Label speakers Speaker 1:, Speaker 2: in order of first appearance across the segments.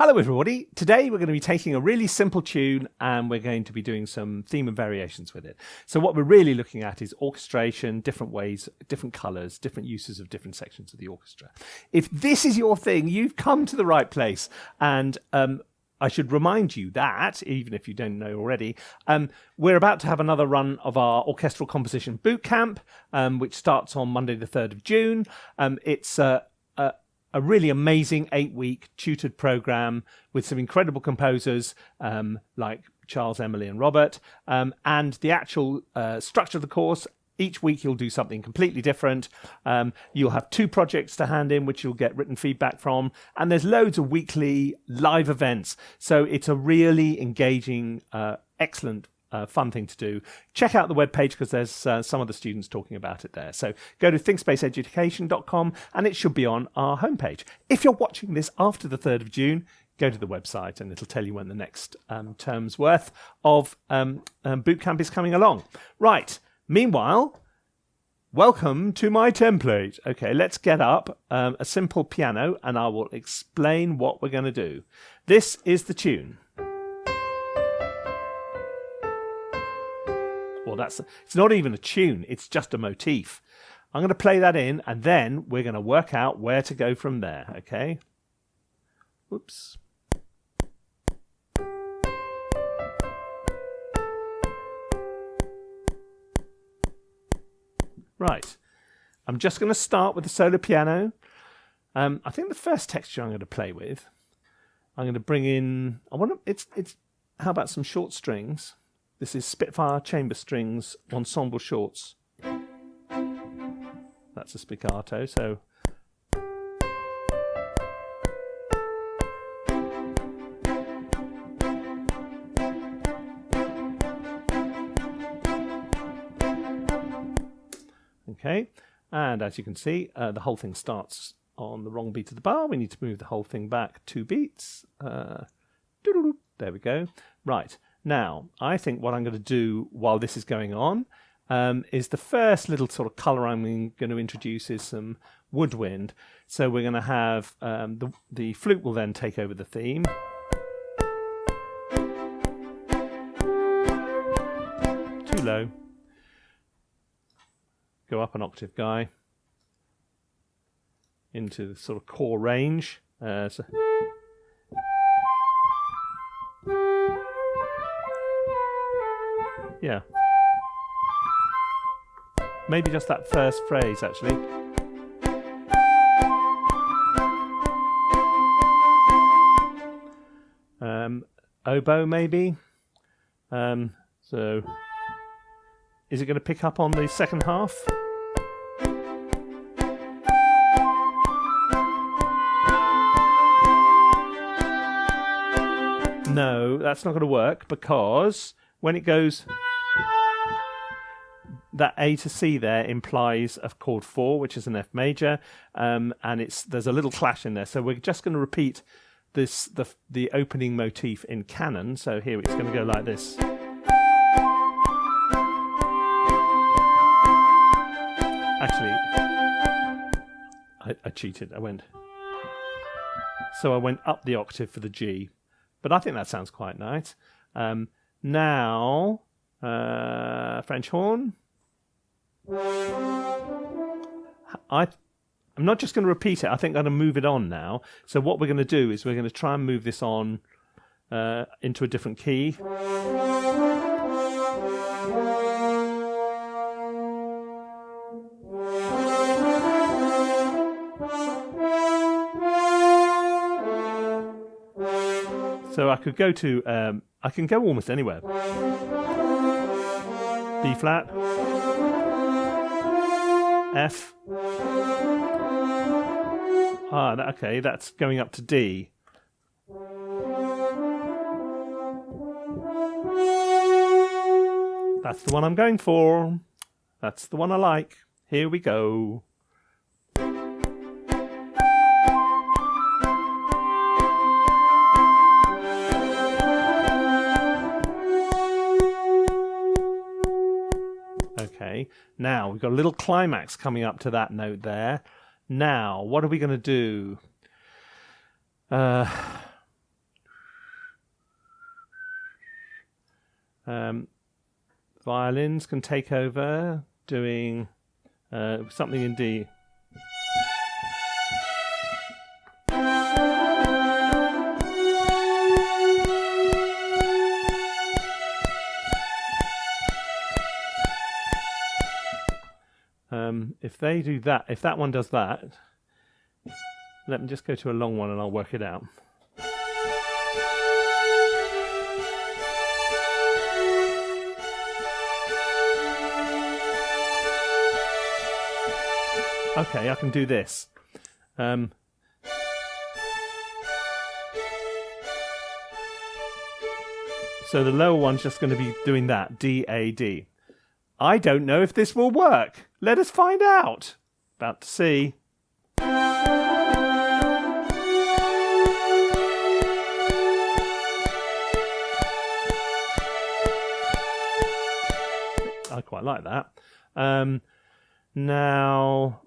Speaker 1: Hello everybody. Today we're going to be taking a really simple tune and we're going to be doing some theme and variations with it. So what we're really looking at is orchestration, different ways, different colours, different uses of different sections of the orchestra. If this is your thing, you've come to the right place. And I should remind you that, even if you don't know already, we're about to have another run of our Orchestral Composition Bootcamp, which starts on Monday the 3rd of June. It's a really amazing 8-week tutored program with some incredible composers like Charles, Emily and Robert. And the actual structure of the course, each week you'll do something completely different. You'll have 2 projects to hand in, which you'll get written feedback from. And there's loads of weekly live events. So it's a really engaging, excellent fun thing to do. Check out the webpage because there's some of the students talking about it there. So go to thinkspaceeducation.com and it should be on our homepage. If you're watching this after the 3rd of June, go to the website and it'll tell you when the next term's worth of bootcamp is coming along. Right. Meanwhile, welcome to my template. Okay, let's get up a simple piano and I will explain what we're going to do. This is the tune. Well, it's not even a tune, it's just a motif. I'm going to play that in and then we're going to work out where to go from there, okay? Whoops. Right, I'm just going to start with the solo piano. I think the first texture I'm going to play with, I'm going to bring in, how about some short strings? This is Spitfire Chamber Strings Ensemble Shorts. That's a spicato, so. Okay, and as you can see, the whole thing starts on the wrong beat of the bar. We need to move the whole thing back 2 beats. There we go. Right. Now, I think what I'm going to do while this is going on is the first little sort of colour I'm going to introduce is some woodwind. So we're going to have the flute will then take over the theme. Too low. Go up an octave, Guy. Into the sort of core range. Yeah. Maybe just that first phrase, actually. Oboe, maybe. So, is it going to pick up on the second half? No, that's not going to work because when it goes, that A to C there implies a chord 4, which is an F major, and there's a little clash in there. So we're just going to repeat the opening motif in canon. So here it's going to go like this. Actually, I cheated. I went up the octave for the G, but I think that sounds quite nice. Now, French horn. I'm not just going to repeat it. I think I'm going to move it on now. So what we're going to do is we're going to try and move this on into a different key. So I could go to, I can go almost anywhere. B flat, F. Okay, that's going up to D. That's the one I'm going for. That's the one I like. Here we go. Okay, now we've got a little climax coming up to that note there. Now, what are we going to do? Violins can take over, doing something in D. If they do that, if that one does that, let me just go to a long one and I'll work it out. Okay, I can do this. So the lower one's just going to be doing that, D, A, D. I don't know if this will work. Let us find out. About to see. I quite like that. Now,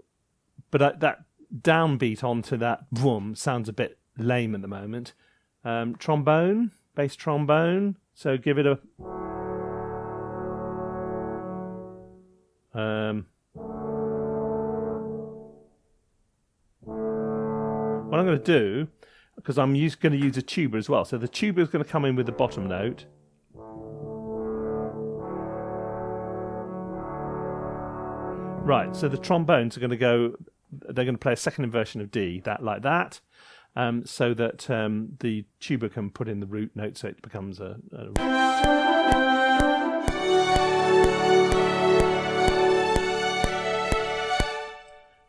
Speaker 1: but that downbeat onto that boom sounds a bit lame at the moment. Trombone, bass trombone. So give it a... what I'm going to do, because I'm going to use a tuba as well, so the tuba is going to come in with the bottom note. Right, so the trombones are going to go, they're going to play a second inversion of D, that like that, so that the tuba can put in the root note so it becomes a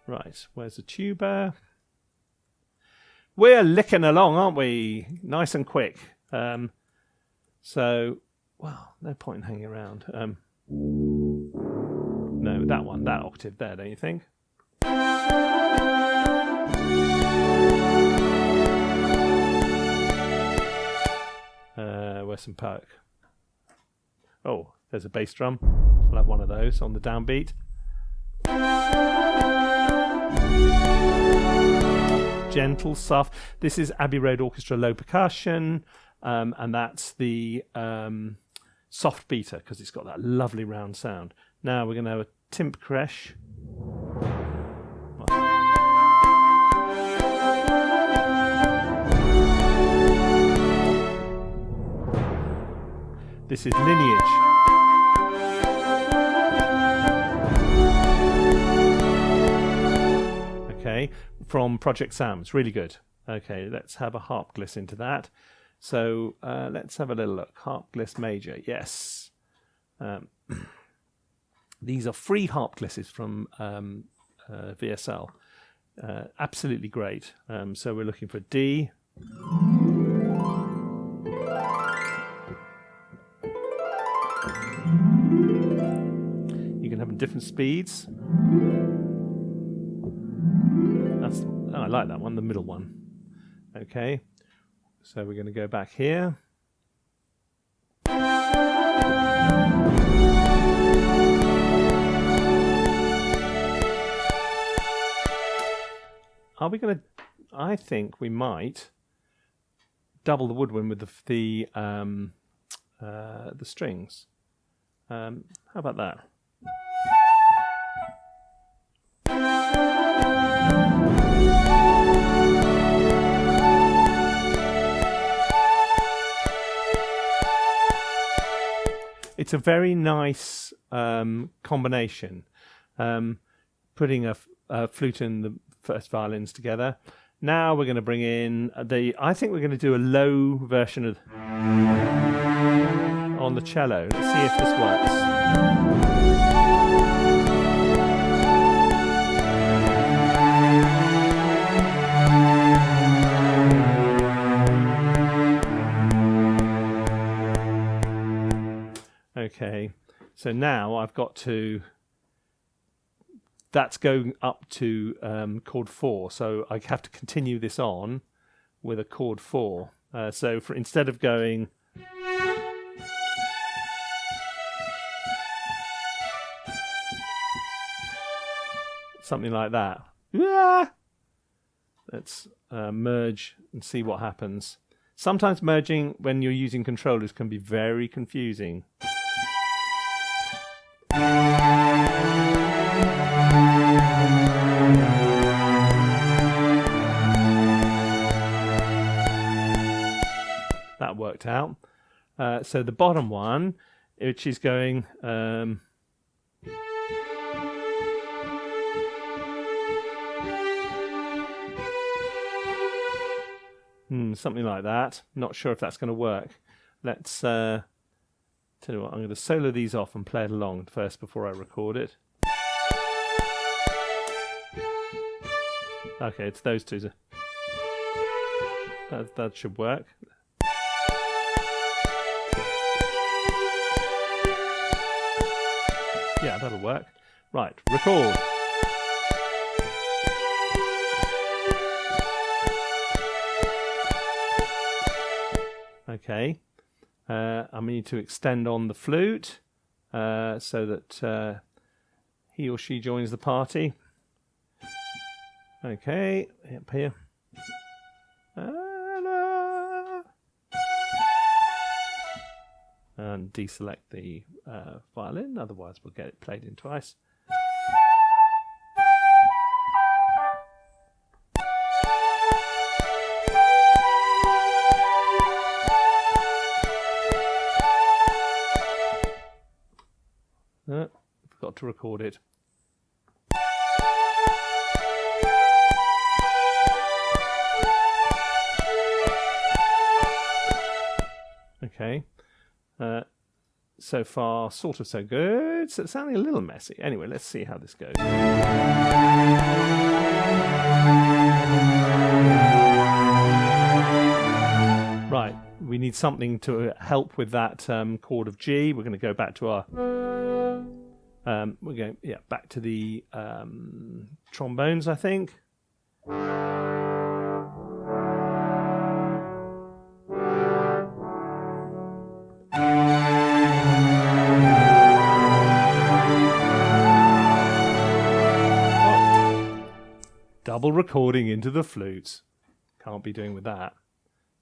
Speaker 1: Right, where's the tuba? We're licking along, aren't we? Nice and quick. So, well, no point in hanging around. No, that one, that octave there, don't you think? Where's some perk? Oh, there's a bass drum. I'll have one of those on the downbeat. Gentle, soft. This is Abbey Road Orchestra low percussion, and that's the soft beater because it's got that lovely round sound. Now we're going to have a timp crash. This is Lineage. Okay, from Project Sam. It's really good. Okay, let's have a harp gliss into that. So let's have a little look. Harp gliss major, yes. These are free harp glisses from VSL. Absolutely great. So we're looking for D. You can have them different speeds. I like that one, the middle one. Okay, so we're going to go back here. Are we going to? I think we might double the woodwind with the strings. How about that? It's a very nice combination. Putting a flute and the first violins together. Now we're going to bring in I think we're going to do a low version of on the cello. Let's see if this works. Okay, so now I've got to, that's going up to chord 4, so I have to continue this on with a chord 4. So instead of going something like that, let's merge and see what happens. Sometimes merging when you're using controllers can be very confusing. That worked out. So the bottom one, which is going something like that. Not sure if that's going to work. Let's tell you what, I'm going to solo these off and play it along first before I record it. Okay, it's those two. That should work. Yeah, that'll work. Right, record. Okay, I need to extend on the flute so that he or she joins the party. Okay, up here. And deselect the violin, otherwise we'll get it played in twice. Forgot to record it. Okay. So far, sort of so good. So it's sounding a little messy. Anyway, let's see how this goes. Right, we need something to help with that chord of G. We're going to go back to our we're going back to the trombones, I think. Double recording into the flutes. Can't be doing with that.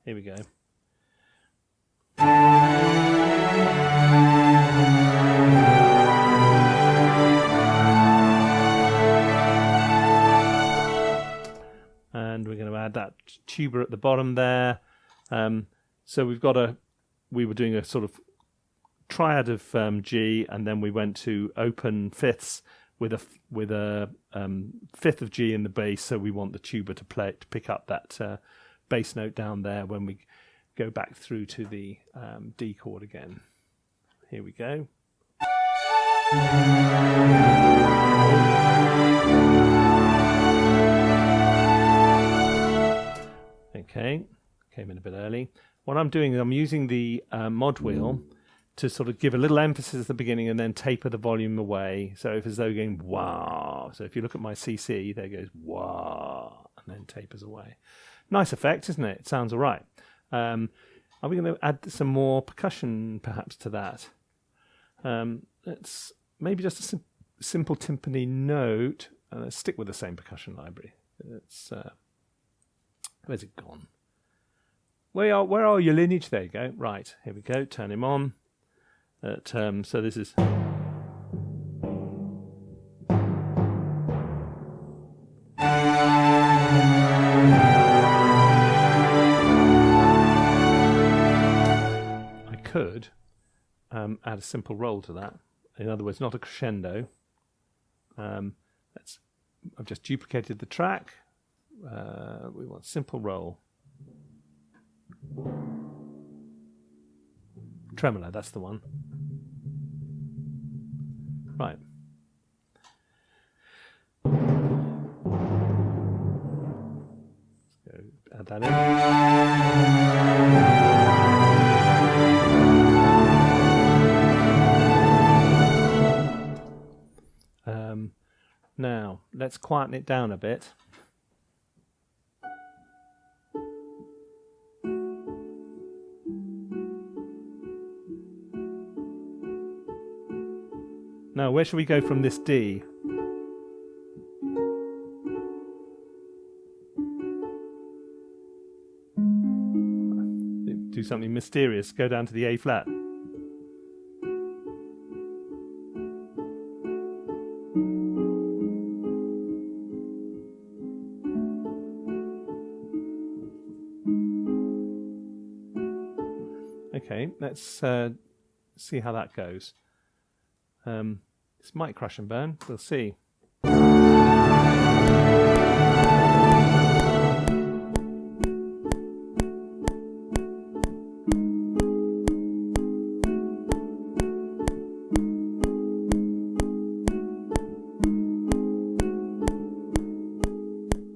Speaker 1: Here we go. And we're going to add that tuba at the bottom there. So we were doing a sort of triad of G, and then we went to open fifths with a fifth of G in the bass, so we want the tuba to pick up that bass note down there when we go back through to the D chord again. Here we go. Okay, came in a bit early. What I'm doing is I'm using the mod wheel to sort of give a little emphasis at the beginning and then taper the volume away. So if as though going wah. So if you look at my CC, there goes wah, and then tapers away. Nice effect, isn't it? It sounds all right. Are we going to add some more percussion perhaps to that? Let's maybe just a simple timpani note. Let's stick with the same percussion library. It's where's it gone? Where are your lineage? There you go. Right, here we go. Turn him on. So this is. I could add a simple roll to that. In other words, not a crescendo. I've just duplicated the track. We want simple roll. Tremolo, that's the one. Right. Let's go add that in. Now, let's quieten it down a bit. Now, where should we go from this D? do something mysterious. Go down to the A flat. Okay, let's see how that goes. This might crash and burn. We'll see. I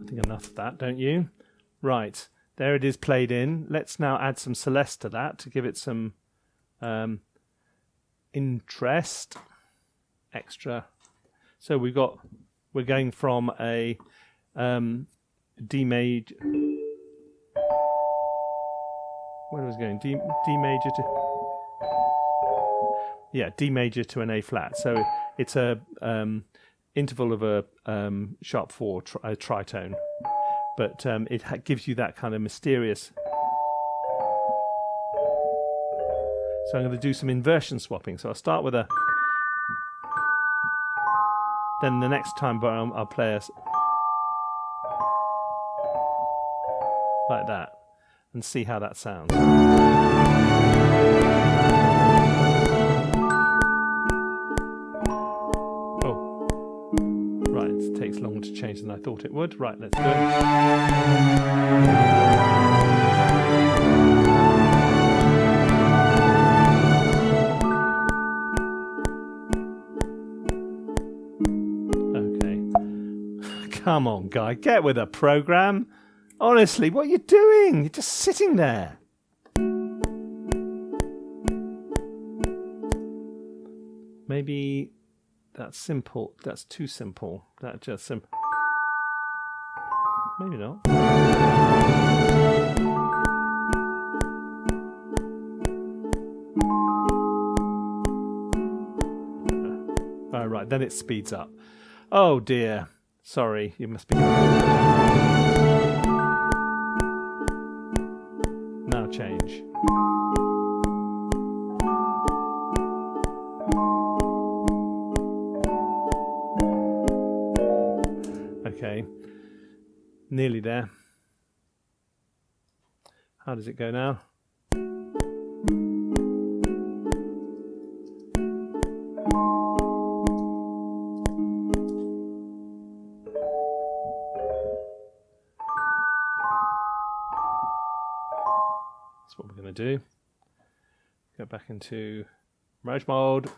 Speaker 1: think enough of that, don't you? Right. There it is played in. Let's now add some Celeste to that to give it some interest, extra. So we're going from a D major. Where was it going? D major to D major to an A flat. So it's a interval of a sharp 4 tritone. But it gives you that kind of mysterious. So I'm going to do some inversion swapping. So I'll start with a. Then the next time I'll play like that and see how that sounds. It takes longer to change than I thought it would. Right, let's do it. Okay. Come on, Guy, get with a program. Honestly, what are you doing? You're just sitting there. Maybe that's simple. That's too simple. That's just simple. Maybe not. Oh, right, then it speeds up. Oh dear. Sorry, you must be. Now change. Okay, nearly there. How does it go now? That's what we're going to do. Go back into merge mode.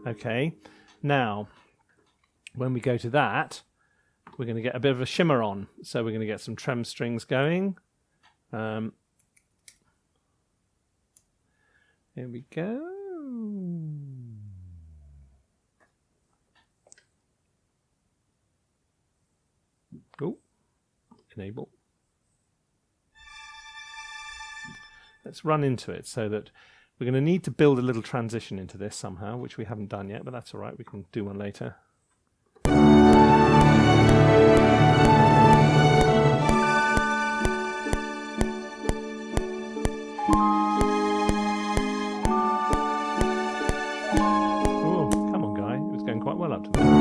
Speaker 1: Okay, now when we go to that, we're going to get a bit of a shimmer on. So we're going to get some trem strings going. Here we go. Oh, enable. Let's run into it so that we're going to need to build a little transition into this somehow, which we haven't done yet, but that's all right. We can do one later. Oh, come on, Guy. It was going quite well up to that.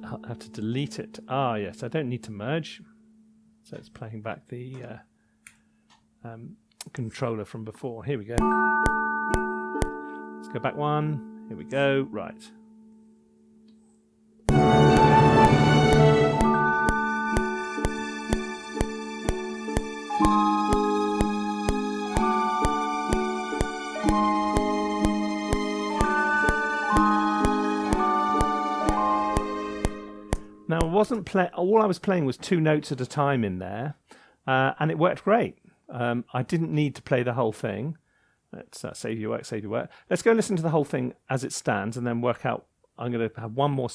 Speaker 1: I have to delete it. Ah, yes, I don't need to merge. So it's playing back the controller from before. Here we go. Let's go back one. Here we go. Right. Now, all I was playing was 2 notes at a time in there, and it worked great. I didn't need to play the whole thing. Let's save your work, save your work. Let's go listen to the whole thing as it stands and then work out. I'm going to have one more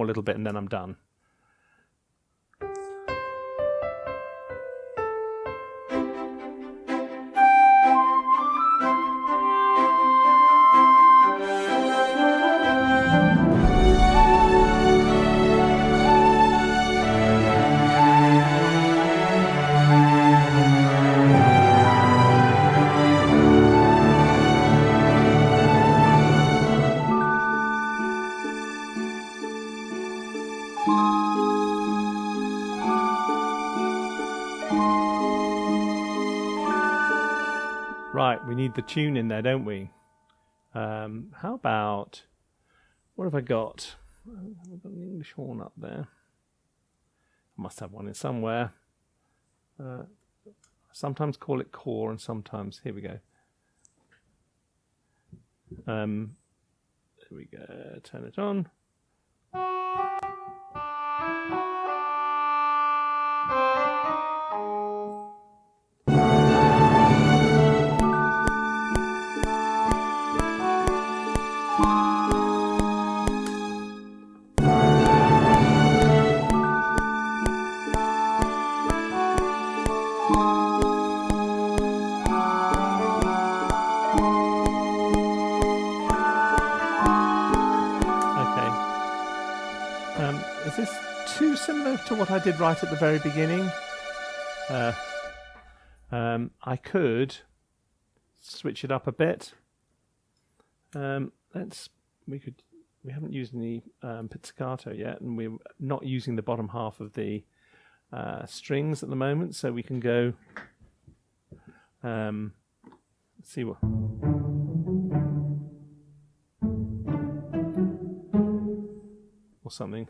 Speaker 1: little bit, and then I'm done. Right, we need the tune in there, don't we? How about, what have I got? I've got an English horn up there. I must have one in somewhere. Sometimes call it core and sometimes, here we go. There we go, turn it on. Is this too similar to what I did right at the very beginning? I could switch it up a bit. We haven't used any pizzicato yet, and we're not using the bottom half of the strings at the moment, so we can go. Let's see what. Or something.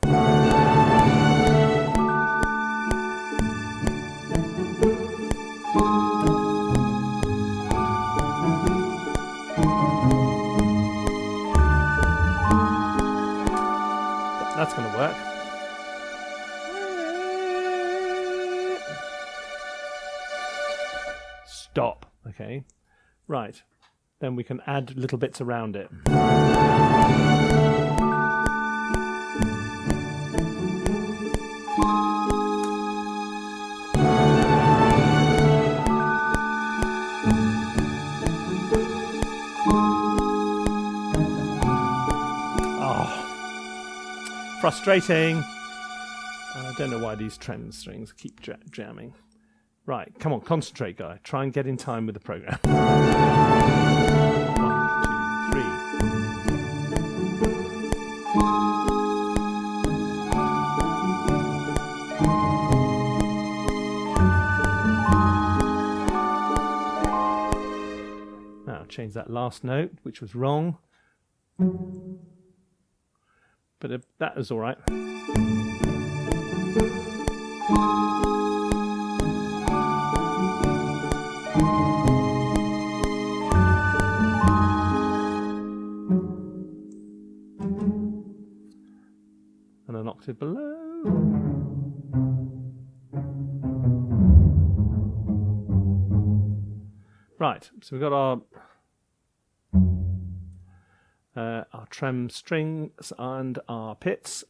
Speaker 1: That's going to work. Stop. Okay. Right. Then we can add little bits around it. Frustrating. I don't know why these trend strings keep jamming. Right, come on, concentrate, Guy. Try and get in time with the program. 1, 2, 3. Now change that last note, which was wrong. But that was all right. And an octave below. Right, so we've got our trem strings and our pits.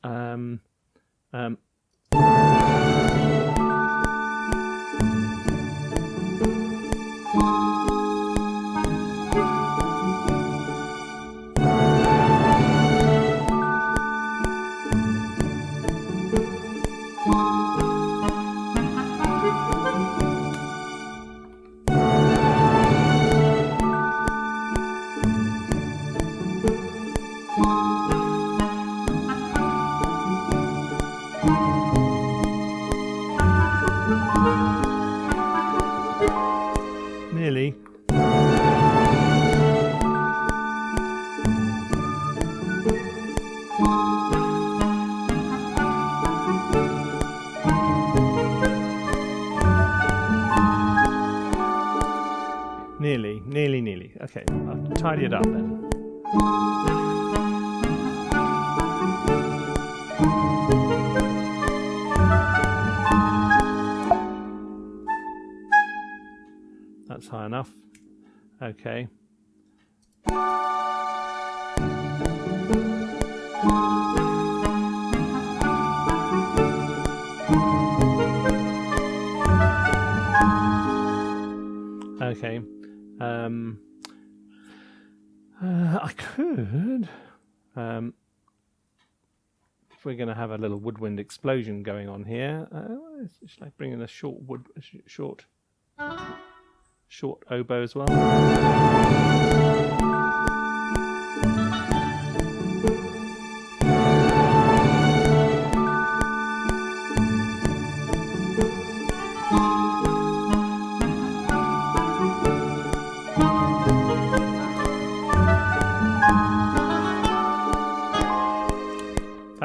Speaker 1: Nearly. Nearly. Okay, I'll tidy it up then. That's high enough. Okay. Okay. I could, if we're going to have a little woodwind explosion going on here, should I bring in a short oboe as well?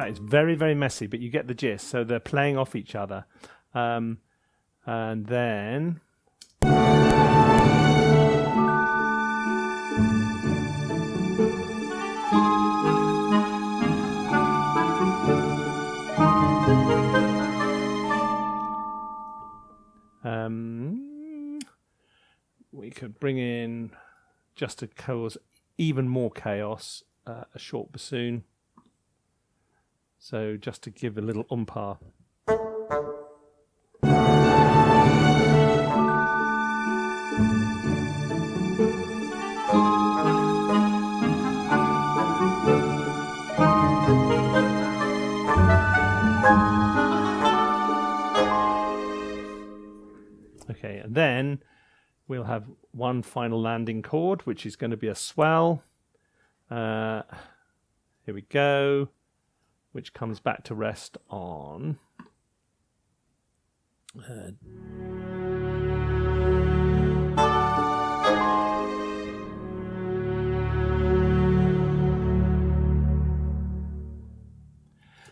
Speaker 1: right. It's very, very messy, but you get the gist. So they're playing off each other. And then... we could bring in, just to cause even more chaos, a short bassoon. So just to give a little umpire. Okay, and then we'll have one final landing chord, which is going to be a swell. Here we go, which comes back to rest on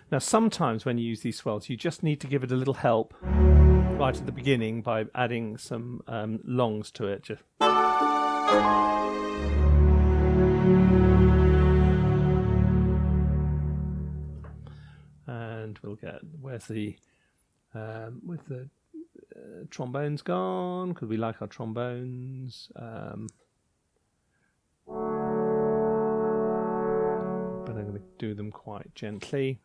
Speaker 1: now sometimes when you use these swells, you just need to give it a little help right at the beginning by adding some longs to it. Just and we'll get, where's the with the trombones gone, because we like our trombones, but I'm going to do them quite gently.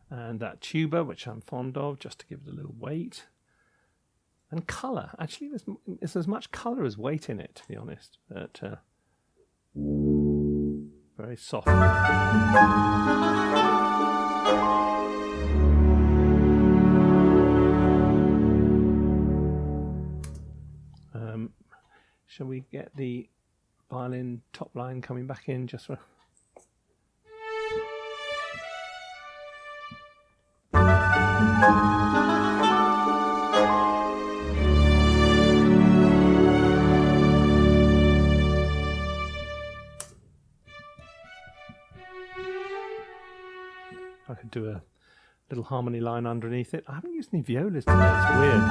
Speaker 1: And that tuba, which I'm fond of, just to give it a little weight. And colour. Actually, there's as much colour as weight in it, to be honest. But very soft. Shall we get the violin top line coming back in just for... I could do a little harmony line underneath it. I haven't used any violas today, it's weird.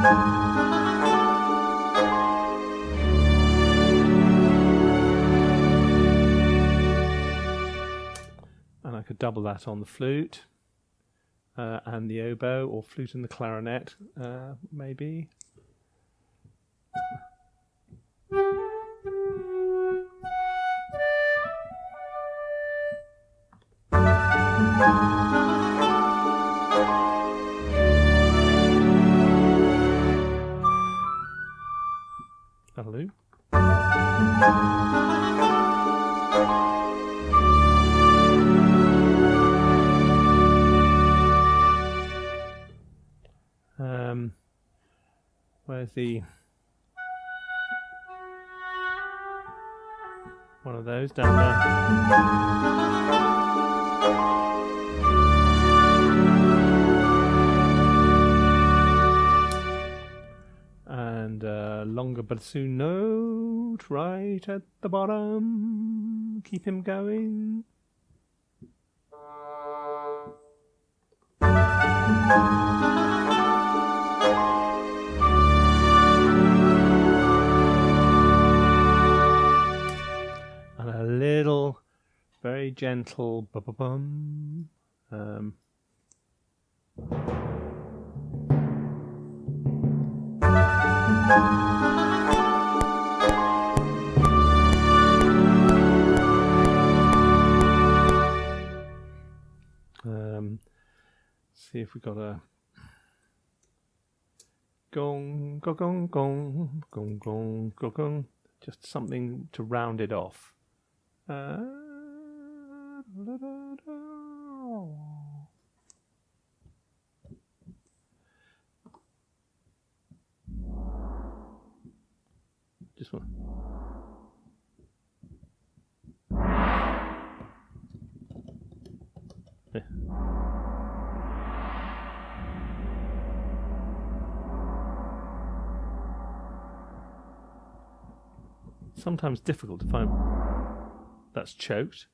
Speaker 1: And I could double that on the flute and the oboe, or flute and the clarinet, maybe. That'll do. Where's the one of those down there? And a longer bassoon note right at the bottom. Keep him going. And a little, very gentle ba-ba-bum. See if we got a gong, gong, gong, gong, gong, gong, gong, gong. Just something to round it off. Just one. Yeah. sometimes difficult to find. That's choked.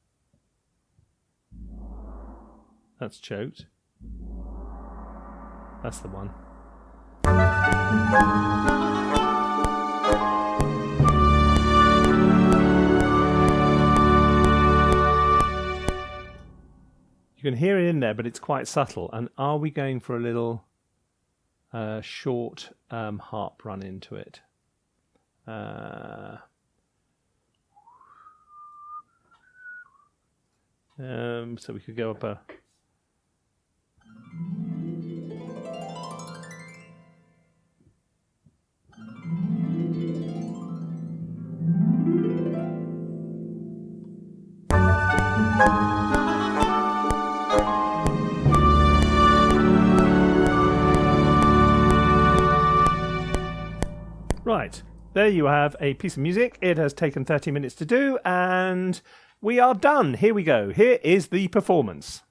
Speaker 1: That's choked. That's the one. You can hear it in there, but it's quite subtle. And are we going for a little short harp run into it? So we could go up a... Right, there you have a piece of music. It has taken 30 minutes to do, and we are done. Here we go. Here is the performance.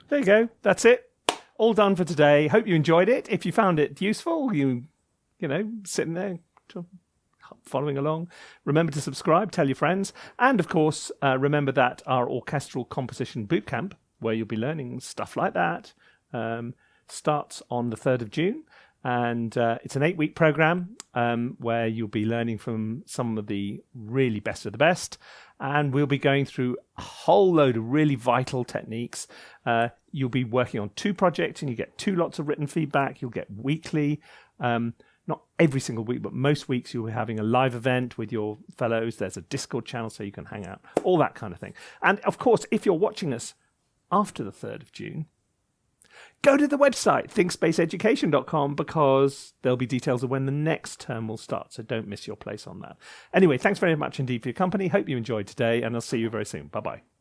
Speaker 1: There you go. That's it. All done for today. Hope you enjoyed it. If you found it useful, you know, sitting there following along, remember to subscribe, tell your friends. And of course, remember that our Orchestral Composition Bootcamp, where you'll be learning stuff like that, starts on the 3rd of June. And it's an 8-week program where you'll be learning from some of the really best of the best. And we'll be going through a whole load of really vital techniques. You'll be working on 2 projects and you get 2 lots of written feedback. You'll get weekly, not every single week, but most weeks you'll be having a live event with your fellows. There's a Discord channel so you can hang out, all that kind of thing. And of course, if you're watching us after the 3rd of June, go to the website, thinkspaceeducation.com, because there'll be details of when the next term will start, so don't miss your place on that. Anyway, thanks very much indeed for your company. Hope you enjoyed today, and I'll see you very soon. Bye-bye.